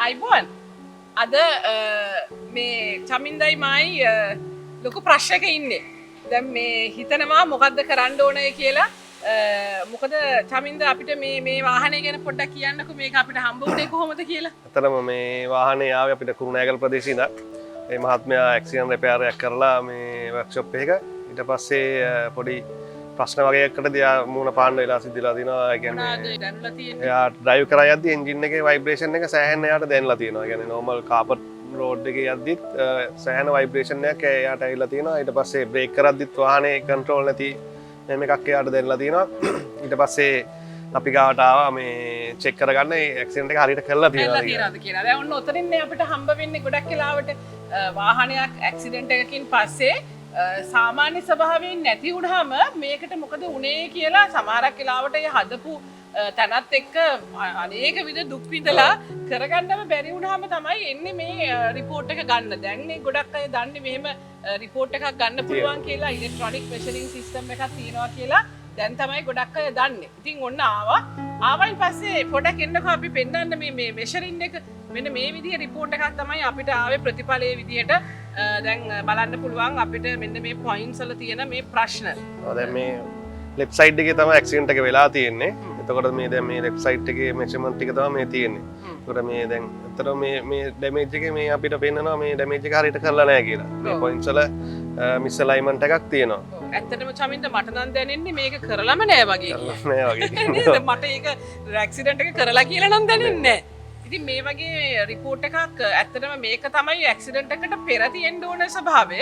අයිබෝන් අද මේ චමින්දයි මයි ලොකු ප්‍රශ්නයක ඉන්නේ. දැන් මේ හිතනවා මොකද්ද කරන්න ඕනේ කියලා. මොකද චමින්ද අපිට මේ වාහනේ ගැන පොඩ්ඩක් කියන්නකෝ මේක අපිට හම්බ වුණේ කොහොමද කියලා. අතරම මේ වාහනේ ආවේ අපිට කුරුණෑගල ප්‍රදේශයේ ඉඳන්. මේ මහත්මයා ඇක්සිඩන්ට් රිපෙයාර් එකක් කරලා මේ වර්ක්ෂොප් එකක ඊට පස්සේ පොඩි ප්‍රශ්න වගේකට දියා මූණ පාන්න වෙලා සිද්ධලා තිනවා. ඒ කියන්නේ දැනුලා තියෙන්නේ. එයා ඩ්‍රයිව් කරා යද්දි එන්ජින් එකේ ভাইබ්‍රේෂන් එක සෑහෙන එයාට දැනලා තියෙනවා. ඒ කියන්නේ නෝමල් කාපට් රෝඩ් එකේ යද්දිත් සෑහෙන ভাইබ්‍රේෂන් එකක් එයාට ඇවිල්ලා තියෙනවා. ඊට පස්සේ බ්‍රේක් කරද්දිත් වාහනේ කන්ට්‍රෝල් නැති මෙහෙම එකක් එයාට දැනලා තියෙනවා. ඊට පස්සේ අපි ගාවට ආවා මේ චෙක් කරගන්න ඒ ඇක්සිඩන්ට් එක හරියට කරලා තියෙනවද කියලා. දැන් ඔන්න ඔතනින්නේ අපිට හම්බ වෙන්නේ ගොඩක් වෙලාවට වාහනයක් ඇක්සිඩන්ට් එකකින් පස්සේ සාමාන්‍ය ස්වභාවයෙන් නැති වුණාම මේකට මොකද උනේ කියලා සමහරක් වෙලාවට ඒ හදපු තැනත් එක්ක අනේක විද දුක් විඳලා කරගන්නම බැරි වුණාම තමයි එන්නේ මේ රිපෝට් එක ගන්න. දැන් මේ ගොඩක් අය දන්නේ මෙහෙම රිපෝට් එකක් ගන්න පුළුවන් කියලා ඉලෙක්ට්‍රොනික මෙෂරින් සිස්ටම් එකක් තියෙනවා කියලා දැන් තමයි ගොඩක් අය දන්නේ. ඉතින් ඔන්න ආවයින් පස්සේ පොඩක් එන්නකෝ අපි පෙන්නන්න මේ මෙෂරින් එක මෙන්න මේ විදිහේ රිපෝට් එකක් තමයි අපිට ආවේ ප්‍රතිඵලයේ විදිහට දැන් බලන්න පුළුවන් අපිට මෙන්න මේ පොයින්ට්ස් වල තියෙන මේ ප්‍රශ්න. දැන් මේ ලෙෆ්ට් සයිඩ් එකේ තමයි ඇක්සිඩන්ට් එක වෙලා තියෙන්නේ. එතකොට මේ දැන් මේ ලෙෆ්ට් සයිඩ් එකේ මෙෂර්මන්ට් ටික තමයි මේ තියෙන්නේ. ඒකට මේ දැන් අතට මේ ඩැමේජ් එකේ මේ අපිට පෙන්නනවා මේ ඩැමේජ් එක හරියට කරලා නැහැ කියලා. මේ පොයින්ට්ස් වල මිස් අලයින්මන්ට් එකක් තියෙනවා. ඇත්තටම චමින්ද මට නම් දැනෙන්නේ මේක කරලම නෑ වගේ කියලා. නෑ වගේ. නේද? මට ඒක ඇක්සිඩන්ට් එක කරලා කියලා නම් දැනෙන්නේ නෑ. ඉතින් මේ වගේ රිපෝට් එකක් ඇත්තටම මේක තමයි ඇක්සිඩන්ට් එකට පෙර තියෙන්න ඕන ස්වභාවය.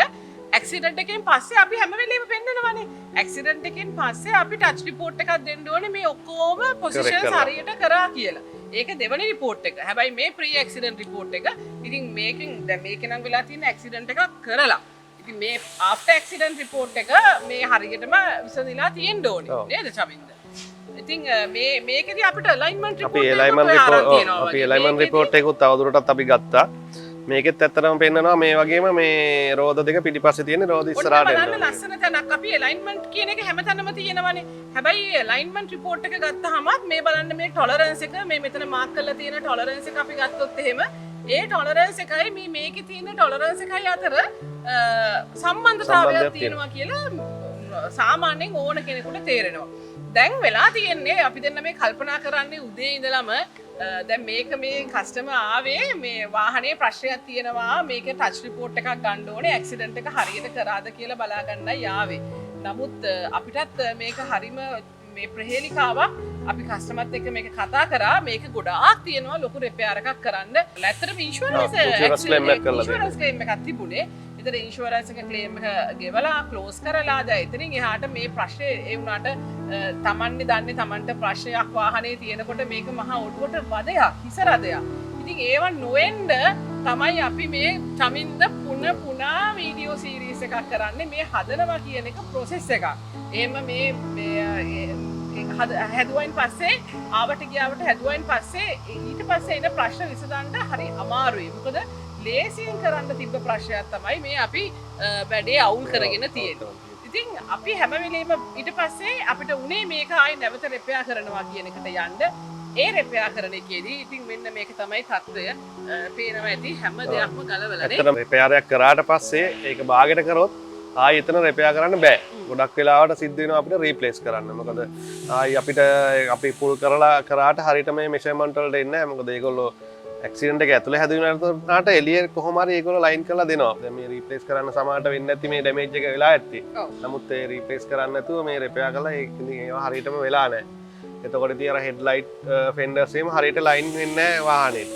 ඇක්සිඩන්ට් එකෙන් පස්සේ අපි හැම වෙලේම පෙන්නනවානේ. ඇක්සිඩන්ට් එකෙන් පස්සේ අපි ටච් රිපෝට් එකක් දෙන්න ඕනේ මේ ඔක්කොම පොසිෂන්ස් හරියට කරා කියලා. ඒක දෙවෙනි රිපෝට් එක. හැබැයි මේ ප්‍රී ඇක්සිඩන්ට් රිපෝට් එක. ඉතින් මේකෙන් දැන් මේකේ නම් වෙලා තියෙන ඇක්සිඩන්ට් එකක් කරලා. ඉතින් මේ ආෆ්ටර් ඇක්සිඩන්ට් රිපෝට් එක මේ හරියටම විසඳලා තියෙන්න ඕනේ. නේද චමින්ද? ඉතින් මේකෙදි අපිට අලයින්මන්ට් අපි එලයින්මන්ට් රිපෝට් එකකුත් තවදුරටත් අපි ගත්තා. මේකෙත් ඇත්තටම පෙන්නනවා මේ වගේම මේ රෝද දෙක පිටිපස්සේ තියෙන රෝද ඉස්සරහට එනවා. ලස්සන තැනක් අපි අලයින්මන්ට් කියන එක හැමතැනම තියෙනවානේ. හැබැයි අලයින්මන්ට් රිපෝට් එක ගත්තාමත් මේ බලන්න මේ ටොලරන්ස් එක මේ මෙතන මාක් කරලා තියෙන ටොලරන්ස් එක අපි ගත්තොත් එහෙම ඒ ටොලරන්ස් එකයි මේකේ තියෙන ටොලරන්ස් එකයි අතර සම්බන්ධතාවයක් තියෙනවා කියලා සාමාන්‍යයෙන් ඕන කෙනෙකුට තේරෙනවා. දැන් වෙලා තියෙන්නේ අපි දෙන්න මේ කල්පනා කරන්නේ උදේ ඉඳලම දැන් මේක මේ කස්ටමර් ආවේ මේ වාහනේ ප්‍රශ්නයක් තියෙනවා මේක ටච් රිපෝට් එකක් ගන්න ඕනේ ඇක්සිඩන්ට් එක හරියට කරාද කියලා බලා ගන්නයි ආවේ. නමුත් අපිටත් මේක හරිම මේ ප්‍රහේලිකාවක් අපි කස්ටමර්ත් එක්ක මේක කතා කරා මේක ගොඩාක් තියෙනවා ලොකු රිපෙයාර් එකක් කරන්න. ඇත්තටම ඉන්ෂුරන්ස් ක්ලේම් එකක් තිබුණේ. ඉතින් ඉන්ෂුරන්ස් එක ක්ලේම් එක ගෙවලා ක්ලෝස් කරලා දැන් එතනින් එහාට මේ ප්‍රශ්නේ ඒ වුණාට තමන්නේ දන්නේ තමන්ට ප්‍රශ්නයක් වාහනේ තියෙනකොට මේක මහා ඔඩුවට වදයක් හිසරදයක්. ඉතින් ඒව නොවෙන්න තමයි අපි මේ චමින්ද පුනා වීඩියෝ සීරීස් එකක් කරන්නේ මේ හදනවා කියන එක ප්‍රොසෙස් එකක්. එහෙම මේ හැදුවයින් පස්සේ ආවට ගියාවට හැදුවයින් පස්සේ ඊට පස්සේ එන ප්‍රශ්න විසඳන්න හරි අමාරුයි. මොකද ලේසියෙන් කරන්න තිබ්බ ප්‍රශ්නයක් තමයි මේ අපි වැඩේ අවුල් කරගෙන තියෙන්නේ. ඉතින් අපි හැම වෙලේම ඊට පස්සේ අපිට උනේ මේක ආයි නැවත රිපෙයාර් කරනවා කියන එකට යන්න. ඒ රිපෙයාර් කරන එකේදී ඉතින් මෙන්න මේක තමයි තත්ත්වය. පේනවා ඇති හැම දෙයක්ම ගලවලා නේ. ඇත්තටම රිපෙයාර් එකක් කරාට පස්සේ ඒක බාගෙට කරොත් ආයි එතන රිපෙයාර් කරන්න බෑ. ගොඩක් වෙලාවට සිද්ධ වෙනවා අපිට රීප්ලේස් කරන්න. මොකද ආයි අපිට අපි පුල් කරලා කරාට හරියට මේ මෙෂර්මන්ට් වලට එන්නේ නැහැ. මොකද ඒගොල්ලෝ ඇක්සිඩන්ට් එක ඇතුලේ හැදුණාට එළියේ කොහොම හරි ඒගොල්ලෝ ලයින් කරලා දෙනවා. දැන් මේ රීප්ලේස් කරන්න සමහරට වෙන්නේ නැති මේ ඩැමේජ් එක වෙලා ඇත්තේ. නමුත් ඒ රීප්ලේස් කරන්න නැතුව මේ රිපෙයාර් කරලා ඒක ඉතින් ඒවා හරියටම වෙලා නැහැ. එතකොට ඉතින් අර හෙඩ්ලයිට් ෆෙන්ඩර්ස් එහෙම හරියට ලයින් වෙන්නේ නැහැ වාහනේ.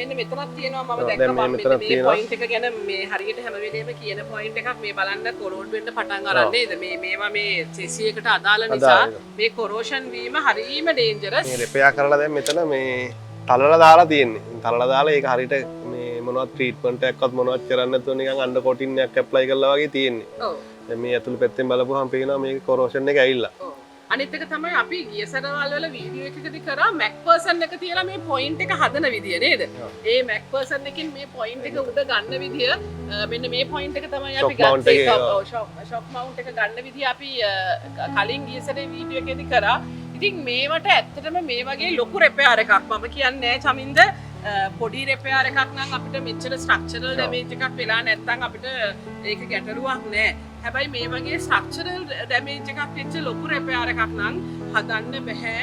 මෙන්න මෙතනක් තියෙනවා මම දැක්කම මේ පොයින්ට් එක ගැන මේ හරියට හැම වෙලේම කියන පොයින්ට් එකක් මේ බලන්න කොරෝඩ් වෙන්න පටන් අරන් නේද මේවා මේ චෙසි එකට අදාළ නිසා මේ කොරෝෂන් වීම හරියම ඩේන්ජරස්. මේ රිපෙයාර් කරලා දැන් මෙතන මේ තලලා දාලා තියෙන්නේ. තලලා දාලා ඒක හරියට මේ මොනවත් ට්‍රීට්මන්ට් එකක්වත් මොනවත් කරන්න නැතුව නිකන් අන්ඩර් කොටින් එකක් ඇප්ලයි කරලා වගේ තියෙන්නේ. ඔව්. දැන් මේ ඇතුළේ පැත්තෙන් බලපුවහම පේනවා මේකේ කොරෝෂන් එක ඇවිල්ලා. ඔව්. අනිත් එක තමයි අපි ගිය සැරවල් වල වීඩියෝ එකකදී කරා මැක්ෆර්සන් එක තියලා මේ පොයින්ට් එක හදන විදිය නේද? ඒ මැක්ෆර්සන් එකකින් මේ පොයින්ට් එක උඩ ගන්න විදිය මෙන්න මේ පොයින්ට් එක තමයි අපි ගත්තේ. ෂොක් මවුන්ට් එක ගන්න විදිය අපි කලින් ගිය සැරේ වීඩියෝ එකකදී කරා. ඉතින් මේවට ඇත්තටම මේ වගේ ලොකු රිපෙයාර් එකක් මම කියන්නේ චමින්ද පොඩි රෙපෙයාර් එකක් නම් අපිට මෙච්චර ස්ට්‍රක්චරල් ඩැමේජ් එකක් වෙලා නැත්නම් අපිට ඒක ගැටලුවක් නෑ. හැබැයි මේ වගේ ස්ට්‍රක්චරල් ඩැමේජ් එකක් වෙච්ච ලොකු රෙපෙයාර් එකක් නම් හදන්න බෑ.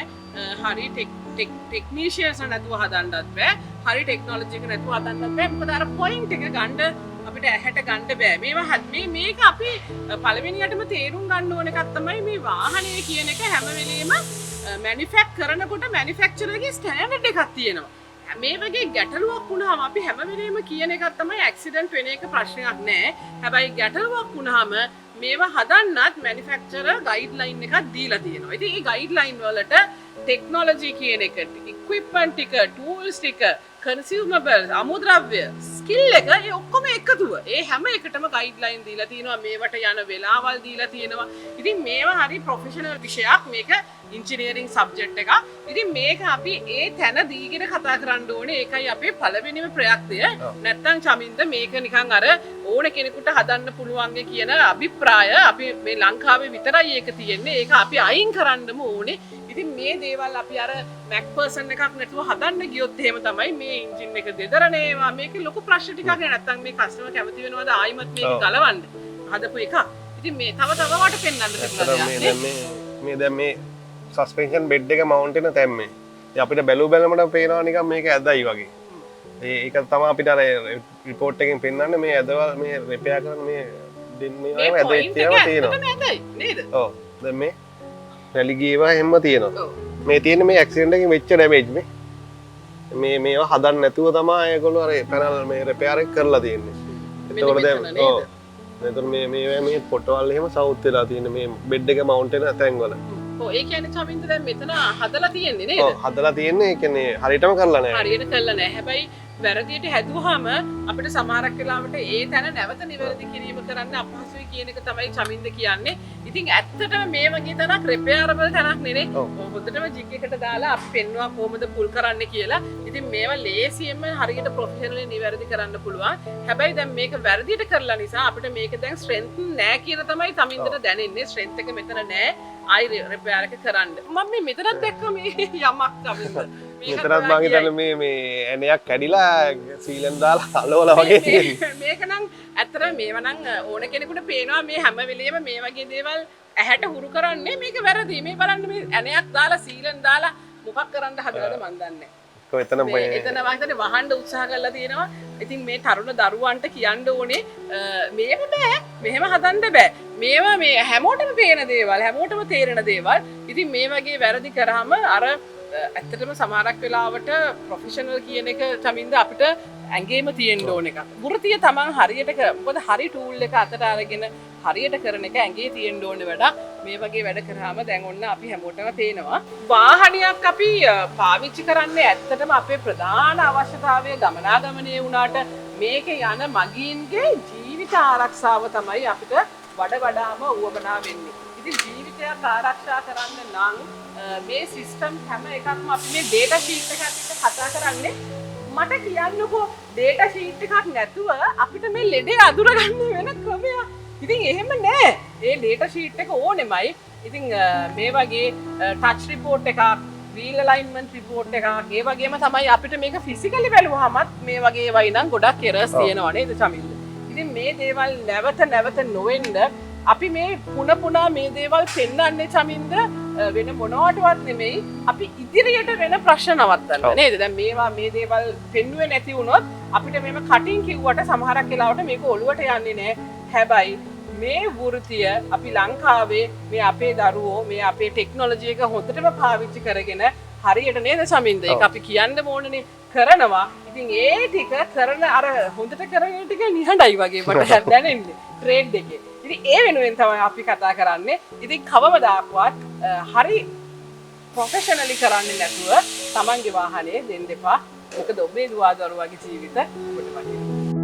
හරි ටෙක්නීෂියන්ස් නැතුව හදන්නත් බෑ. හරි ටෙක්නොලොජි එක නැතුව හදන්නත් බෑ. මොකද අර පොයින්ට් එක ගන්න අපිට ඇහැට ගන්න බෑ. මේවා මේක අපි පළවෙනියටම තේරුම් ගන්න ඕන එකක් තමයි මේ වාහනය කියන එක හැම වෙලේම මැනිෆැක්චර් කරනකොට මැනිෆැක්චරර්ගේ ස්ටෑන්ඩඩ් එකක් තියෙනවා. මේ වගේ ගැටලුවක් වුණාම අපි හැම වෙලේම කියන එකක් තමයි ඇක්සිඩන්ට් වෙන එක ප්‍රශ්නයක් නෑ. හැබැයි ගැටලුවක් වුණාම මේවා හදන්නත් මැනිෆැක්චරර් ගයිඩ්ලයින් එකක් දීලා තියෙනවා. ඉතින් මේ ගයිඩ්ලයින් වලට ටෙක්නොලොජි කියන එක, ඉක්විප්මන්ට් ටික, ටූල්ස් ටික, කන්සියුමබල්ස්, අමුද්‍රව්‍ය, ස්කිල් එක ඒ ඔක්කොම එකතුව. ඒ හැම එකටම ගයිඩ්ලයින් දීලා තියෙනවා. මේවට යන වෙලාවල් දීලා තියෙනවා. ඉතින් මේවා හරි ප්‍රොෆෙෂනල් විෂයක්. මේක ඉංජිනේරින් සබ්ජෙක්ට් එකක්. ඉතින් මේක අපි ඒ තැන දීගෙන කතා කරන්න ඕනේ. ඒකයි අපේ පළවෙනිම ප්‍රයත්නය. නැත්තම් චමින්ද මේක නිකන් අර ඕන කෙනෙකුට හදන්න පුළුවන් කියන අභිප්‍රාය අපි මේ ලංකාවේ විතරයි ඒක තියෙන්නේ. ඒක අපි අයින් කරන්නම ඕනේ. ඉතින් මේ දේවල් අපි අර මැක් පර්සන් එකක් නැතුව හදන්න ගියොත් එහෙම තමයි මේ එන්ජින් එක දෙදරනේවා. මේකේ ලොකු ප්‍රශ්න ටිකක් නැත්තම් මේ කස්ටමර් කැමති වෙනවද ආයිමත් මේක ගලවන්න. හදපු එක. ඉතින් මේ තව වට පෙන්වන්න තිබුණා. මේ දැන් මේ සස්පෙන්ෂන් බෙඩ් එක මවුන්ට් වෙන තැම්මේ. ඉතින් අපිට බැලු බැලමට පේනවා නිකන් මේක ඇදයි වගේ. ඒක තමයි අපිට අර රිපෝට් එකෙන් පෙන්වන්නේ මේ ඇදවල් මේ රිපෙයාර් කරන මේ දෙන්නේ ඇදෙච්ච ඒවා තියෙනවා. නේද? ඔව්. දැන් මේ රැලි ගියවා හැම තියෙනවා. මේ තියෙන මේ ඇක්සිඩන්ට් එකකින් වෙච්ච ඩැමේජ් මේවා හදන්න නැතුව තමයි ඒගොල්ලෝ අර පැනල් මේ රිපෙයාර් එක කරලා තියෙන්නේ. එතකොට දැන් ඔව්. එතකොට මේ පොටවල් එහෙම සවුත් වෙලා තියෙන මේ බෙඩ් එක මවුන්ට් වෙන තැන්වල. ඔව් ඒ කියන්නේ චමින්ද දැන් මෙතන හදලා තියෙන්නේ නේද? ඔව් හදලා තියෙන්නේ. ඒ කියන්නේ හරියටම කරලා නැහැ. හරියට කරලා නැහැ. හැබැයි වැරදියට හැදුවාම අපිට සමහරක් වෙලාවට ඒ තැන නැවත නිවැරදි කිරීම කරන්න අපහසුයි කියන එක තමයි චමින්ද කියන්නේ. ඉතින් ඇත්තටම මේ වගේ තැනක් රිපෙයාරබල් තැනක් නෙනේ. හොඳටම ජිග් එකට දාලා අපි පෙන්නවා කොහොමද පුල් කරන්න කියලා. ඉතින් මේවා ලේසියෙන්ම හරියට ප්‍රොෆෙෂනලි නිවැරදි කරන්න පුළුවන්. හැබැයි දැන් මේක වැරදියට කරලා නිසා අපිට මේක දැන් ස්ට්‍රෙන්ත් නැහැ කියලා තමයි චමින්දට දැනෙන්නේ. ස්ට්‍රෙන්ත් එක මෙතන නැහැ. ආයි රිපෙයාර් එක කරන්න. මම මේ මෙතනත් දැක්ක මේ යමක් චමින්ද. මෙතනත් මම හිතන්නේ මේ ඇණයක් කැඩිලා සීලෙන් දාලා අලවලා වගේ තියෙනවා. මේක නම් ඇත්තටම මේව නම් ඕන කෙනෙකුට පේනවා මේ හැම වෙලෙම මේ වගේ දේවල් ඇහැට හුරු කරන්නේ මේක වැරදි. මේ බලන්න මේ ඇණයක් දාලා සීලෙන් දාලා මොකක් කරන්න හදලාද මන් දන්නේ නැහැ. එතන මම වහන්න උත්සාහ කරලා තියෙනවා. ඉතින් මේ තරුණ දරුවන්ට කියන්න ඕනේ මේව බෑ. මෙහෙම හදන්න බෑ. මේවා මේ හැමෝටම පේන දේවල්, හැමෝටම තේරෙන දේවල්. ඉතින් මේ වගේ වැරදි කරාම අර ඇත්තටම සමහරක් වෙලාවට ප්‍රොෆෙෂනල් කියන එක චමින්ද අපිට ඇඟේම තියෙන්න ඕන එකක්. වෘතිය තමන් හරියට මොකද හරි ටූල් එක අතට අරගෙන හරියට කරන එක ඇඟේ තියෙන්න ඕන වැඩක්. මේ වගේ වැඩ කරාම දැන් ඔන්න අපි හැමෝටම පේනවා. වාහනයක් අපි පාවිච්චි කරන්නේ ඇත්තටම අපේ ප්‍රධාන අවශ්‍යතාවය ගමනාගමනය වුණාට මේකේ යන මගීන්ගේ ජීවිත ආරක්ෂාව තමයි අපිට වඩාම උවමනා වෙන්නේ. ඉතින් ජීවිතයක් ආරක්ෂා කරන්න නම් මේ සිස්ටම් හැම එකක්ම අපි මේ ඩේටා ෂීට් එකක් එක්ක කතා කරන්නේ. මට කියන්නකෝ ඩේටා ෂීට් එකක් නැතුව අපිට මේ ලෙඩේ අඳුරගන්න වෙන ක්‍රමයක්. ඉතින් එහෙම නෑ. ඒ ඩේටා ෂීට් එක ඕනෙමයි. ඉතින් මේ වගේ ටච් රිපෝට් එකක්, වීල් අලයින්මන්ට් රිපෝට් එකක්, ඒ වගේම තමයි අපිට මේක ෆිසිකලි බැලුවාමත් මේ වගේ වයි නම් ගොඩක් එරර්ස් තියෙනවා නේද චමින්ද? ඉතින් මේ දේවල් නැවත නොවෙන්න අපි මේ පුනා මේ දේවල් පෙන්වන්නේ චමින්ද වෙන මොනවටවත් නෙමෙයි අපි ඉදිරියට වෙන ප්‍රශ්න නවත්තන්න නේද? දැන් මේවා මේ දේවල් පෙන්වුවේ නැති වුණොත් අපිට මේව කටින් කිව්වට සමහරක් වෙලාවට මේක ඔලුවට යන්නේ නැහැ. හැබැයි මේ වෘතිය අපි ලංකාවේ මේ අපේ දරුවෝ මේ අපේ ටෙක්නොලොජි එක හොඳටම පාවිච්චි කරගෙන හරියට නේද චමින්ද? ඒක අපි කියන්න ඕනනේ කරනවා. ඉතින් ඒ ටික කරන අර හොඳට කරන ටික නිහඬයි වගේ මට දැනෙන්නේ ට්‍රේඩ් එකේ. ඉතින් ඒ වෙනුවෙන් තමයි අපි කතා කරන්නේ. ඉතින් කවමදාක්වත් හරි ප්‍රොෆෙෂනලි කරන්නේ නැතුව තමන්ගේ වාහනේ දෙන්න එපා. මොකද ඔබේ දුවා දරුවාගේ ජීවිත ඔබට වටිනවා.